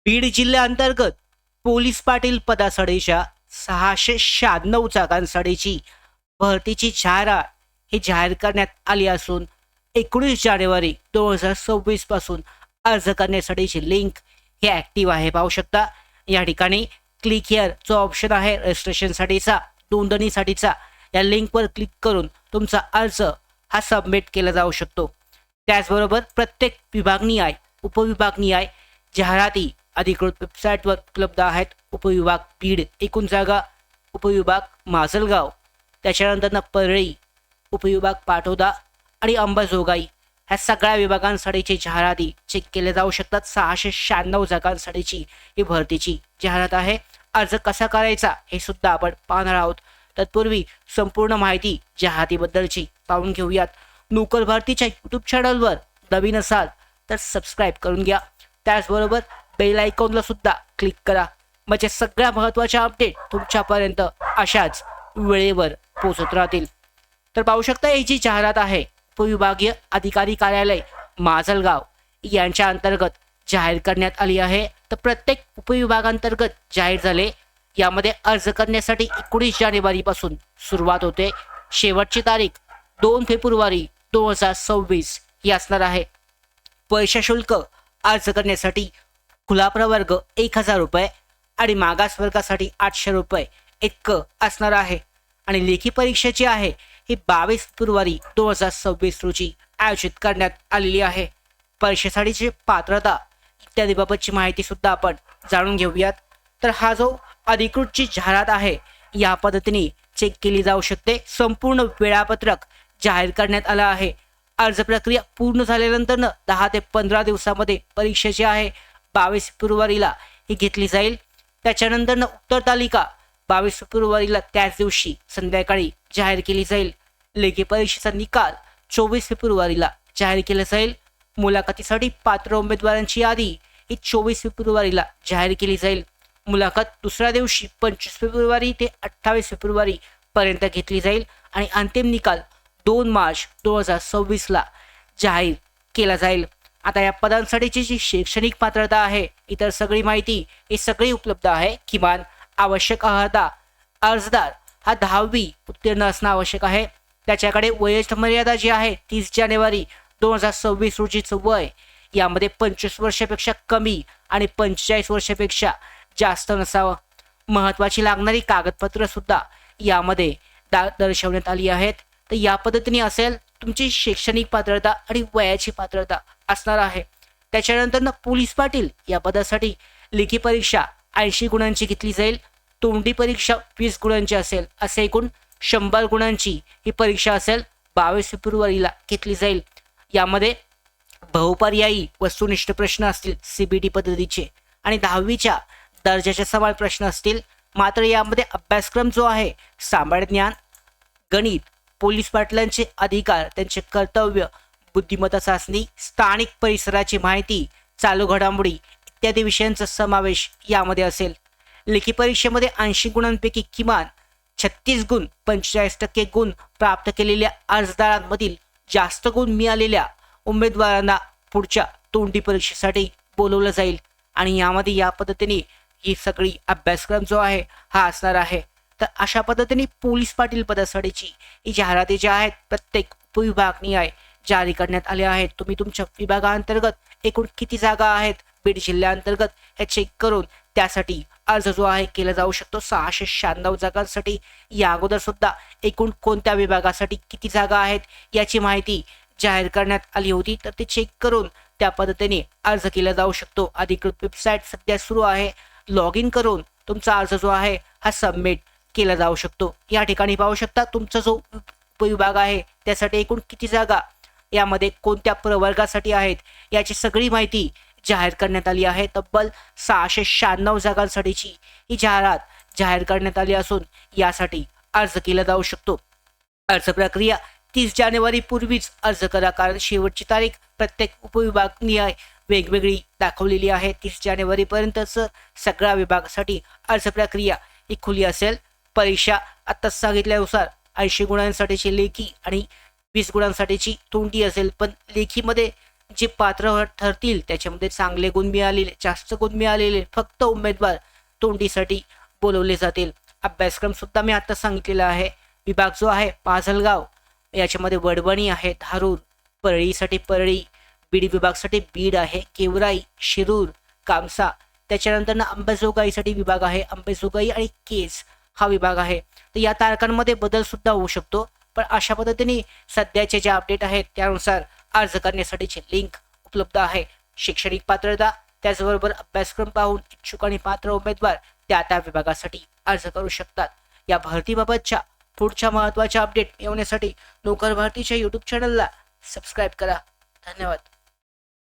Beed जिल्ह्याअंतर्गत police Patil पदासाठीच्या 696 जागांसाठीची भरतीची जाहिरात ही जाहीर करण्यात आली असून 19 जानेवारी 2026 पासून अर्ज करण्यासाठीची लिंक हे ॲक्टिव्ह आहे. पाहू शकता या ठिकाणी क्लिक हिअर जो ऑप्शन आहे रजिस्ट्रेशनसाठीचा, नोंदणीसाठीचा, या लिंकवर क्लिक करून तुमचा अर्ज हा सबमिट केला जाऊ शकतो. त्याचबरोबर प्रत्येक विभागनिहाय उपविभागनिहाय जाहिराती अधिकृत वेबसाईटवर उपलब्ध आहेत. उपविभाग बीड एकूण जागा, उपविभाग माजलगाव, त्याच्यानंतर परळी, उपविभाग पाटोदा आणि अंबाजोगाई ह्या सगळ्या विभागांसाठीची जाहिराती चेक केल्या जाऊ शकतात. 696 जागांसाठीची ही भरतीची जाहिरात आहे. अर्ज कसा करायचा हे सुद्धा आपण पाहणार आहोत. तत्पूर्वी संपूर्ण माहिती जाहिरातीबद्दलची पाहून घेऊयात. नोकर भरतीच्या यूट्यूब चॅनलवर नवीन असाल तर सबस्क्राईब करून घ्या. त्याचबरोबर बेल आयकॉनला सुद्धा क्लिक करा म्हणजे सगळ्या महत्त्वाच्या अपडेट तुमच्यापर्यंत अशाच वेळेवर पोहोचत राहतील. तर पाहू शकता ही जी जाहिरात आहे उपविभागीय अधिकारी कार्यालय माजलगाव यांच्या अंतर्गत जाहीर करण्यात आली आहे. तर प्रत्येक उपविभागांतर्गत जाहीर झाले. यामध्ये अर्ज करण्यासाठी 19 जानेवारीपासून सुरुवात होते. शेवटची तारीख 2 फेब्रुवारी 2026 ही असणार आहे. पैसे शुल्क अर्ज करण्यासाठी खुला प्रवर्ग 1000 रुपये आणि मागास वर्गासाठी 800 रुपये इतकं असणार आहे. आणि लेखी परीक्षा जी आहे ही 22 फेब्रुवारी 2026 रोजी आयोजित करण्यात आलेली आहे. परीक्षेसाठीची पात्रता इत्यादीबाबतची माहिती सुद्धा आपण जाणून घेऊयात. तर हा जो अधिकृतची जाहिरात आहे या पद्धतीने चेक केली जाऊ शकते. संपूर्ण वेळापत्रक जाहीर करण्यात आलं आहे. अर्ज प्रक्रिया पूर्ण झाल्यानंतर 10 ते 15 दिवसामध्ये परीक्षा जी आहे 22 फेब्रुवारीला ही घेतली जाईल. त्याच्यानंतर उत्तर तालिका 22 फेब्रुवारीला त्याच दिवशी संध्याकाळी जाहीर केली जाईल. लेखी परीक्षेचा निकाल 24 फेब्रुवारीला जाहीर केला जाईल. मुलाखतीसाठी पात्र उमेदवारांची यादी ही 24 फेब्रुवारीला जाहीर केली जाईल. मुलाखत दुसऱ्या दिवशी 25 फेब्रुवारी ते 28 फेब्रुवारी पर्यंत घेतली जाईल आणि अंतिम निकाल 2 मार्च 2026 ला जाहीर केला जाईल. आता या पदांसाठीची जी शैक्षणिक पात्रता आहे, इतर सगळी माहिती ही सगळी उपलब्ध आहे. किमान आवश्यक अर्हता अर्जदार हा 10वी उत्तीर्ण असणं आवश्यक आहे. त्याच्याकडे वयोज्येष्ठ मर्यादा जी आहे 30 जानेवारी 2026 रोजीचं वय यामध्ये 25 वर्षापेक्षा कमी आणि 45 वर्षापेक्षा जास्त नसावं. महत्त्वाची लागणारी कागदपत्र सुद्धा यामध्ये दर्शवण्यात आली आहेत. तर या पद्धतीने असेल तुमची शैक्षणिक पात्रता आणि वयाची पात्रता असणार आहे. त्याच्यानंतर पोलीस पाटील या पदासाठी लेखी परीक्षा 80 गुणांची घेतली जाईल. तोंडी परीक्षा 20 गुणांची असेल. असे एकूण 100 गुणांची ही परीक्षा असेल. 22 फेब्रुवारीला घेतली जाईल. यामध्ये बहुपर्यायी वस्तुनिष्ठ प्रश्न असतील CBT पद्धतीचे आणि 10वीच्या दर्जाचे सवाल प्रश्न असतील. मात्र यामध्ये अभ्यासक्रम जो आहे सामान्य ज्ञान, गणित, पोलीस पाटलांचे अधिकार, त्यांचे कर्तव्य, बुद्धिमत्ता चाचणी, स्थानिक परिसराची माहिती, चालू घडामोडी इत्यादी विषयांचा समावेश यामध्ये असेल. लेखी परीक्षेमध्ये 80 गुणांपैकी किमान 36 गुण 45% गुण प्राप्त केलेल्या अर्जदारांमधील जास्त गुण मिळालेल्या उमेदवारांना पुढच्या तोंडी परीक्षेसाठी बोलवलं जाईल. आणि यामध्ये या पद्धतीने ही सगळी अभ्यासक्रम जो आहे हा असणार आहे. तर अशा पद्धतीने पोलीस पाटील पदासाठीची ही जाहिराती ज्या आहेत प्रत्येक उपविभागनिहाय जारी करण्यात आल्या आहेत. तुम्ही तुमच्या विभागाअंतर्गत एकूण किती जागा आहेत बीड जिल्ह्याअंतर्गत हे चेक करून त्यासाठी अर्ज जो आहे केला जाऊ शकतो. 696 जागांसाठी या अगोदर सुद्धा एकूण कोणत्या विभागासाठी किती जागा आहेत याची माहिती जाहीर करण्यात आली होती. तर ते चेक करून त्या पद्धतीने अर्ज केला जाऊ शकतो. अधिकृत वेबसाईट सध्या सुरू आहे. लॉग इन करून तुमचा अर्ज जो आहे हा सबमिट केला जाऊ शकतो. या ठिकाणी पाहू शकता तुमचा जो उपविभाग आहे त्यासाठी एकूण किती जागा, यामध्ये कोणत्या प्रवर्गासाठी आहेत याची सगळी माहिती जाहीर करण्यात आली आहे. तब्बल 696 जागांसाठीची ही जाहिरात जाहीर करण्यात आली असून यासाठी अर्ज केला जाऊ शकतो. अर्ज प्रक्रिया 30 जानेवारी पूर्वीच अर्ज करा, कारण शेवटची तारीख प्रत्येक उपविभागनिहाय वेगवेगळी दाखवलेली आहे. 30 जानेवारीपर्यंतच सगळ्या विभागासाठी अर्ज प्रक्रिया ही खुली असेल. परीक्षा आत्ताच सांगितल्यानुसार 80 गुणांसाठीची लेखी आणि 20 गुणांसाठीची तोंडी असेल. पण लेखीमध्ये जे पात्र ठरतील त्याच्यामध्ये चांगले गुण मिळालेले, जास्त गुण मिळालेले फक्त उमेदवार तोंडीसाठी बोलवले जातील. अभ्यासक्रम सुद्धा मी आता सांगितलेला आहे. विभाग जो आहे पाझलगाव, याच्यामध्ये वडवणी आहे, धारूर, परळीसाठी परळी, बीड विभागासाठी बीड आहे, गेवराई, शिरूर, कामसा. त्याच्यानंतर अंबाजोगाईसाठी विभाग आहे, अंबाजोगाई आणि केज हा विभाग आहे. तर या तारखांमध्ये बदल सुद्धा होऊ शकतो. पण अशा पद्धतीने सध्याचे जे अपडेट आहेत त्यानुसार अर्ज करण्यासाठीची लिंक उपलब्ध आहे. शैक्षणिक पात्रता त्याचबरोबर अभ्यासक्रम पाहून इच्छुक आणि पात्र उमेदवार त्या विभागासाठी अर्ज करू शकतात. या भरतीबाबतच्या पुढच्या महत्त्वाच्या अपडेट मिळवण्यासाठी नोकर भरतीच्या यूट्यूब चॅनलला सबस्क्राईब करा. धन्यवाद.